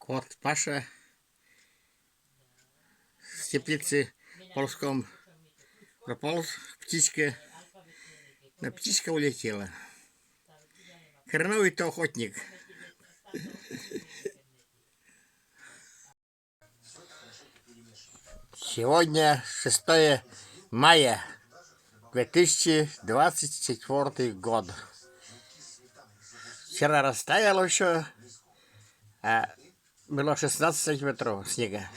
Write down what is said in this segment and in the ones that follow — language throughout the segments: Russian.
Кот Паша с теплицы ползком прополз, птичка, но птичка улетела. Хреновый-то охотник. Сегодня 6 мая 2024 год. Вчера растаяло еще, а было 16 сантиметров снега.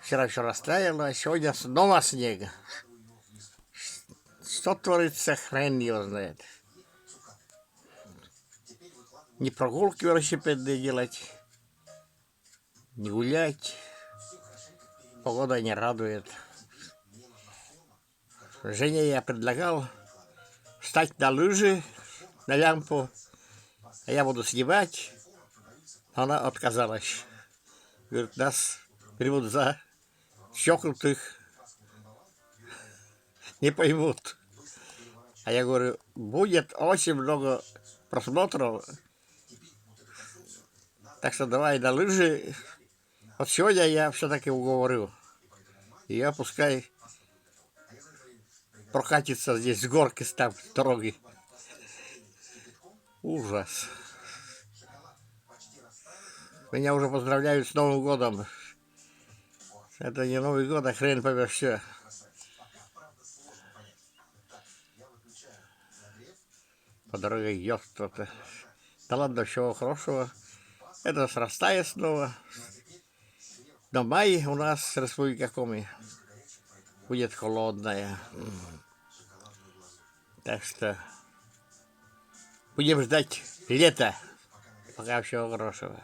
Вчера еще растаяло, а сегодня снова снег. Что творится, хрен его знает. Ни прогулки велосипедные делать, не гулять. Погода не радует. Жене я предлагал встать на лыжи, на лямпу, а я буду снимать. Она отказалась. Говорит, нас примут за чокнутых, не поймут. А я говорю, будет очень много просмотров, так что давай на лыжи. Вот сегодня я все-таки уговорил. Ее пускай прокатится здесь с горки там дороги. Ужас. Меня уже поздравляют с Новым годом. Это не Новый год, а хрен поймешь все. По дороге идет кто-то. Да ладно, всего хорошего. Это срастает снова. Но май у нас, Республика Коми, будет холодная. Так что будем ждать лета. Пока всего хорошего.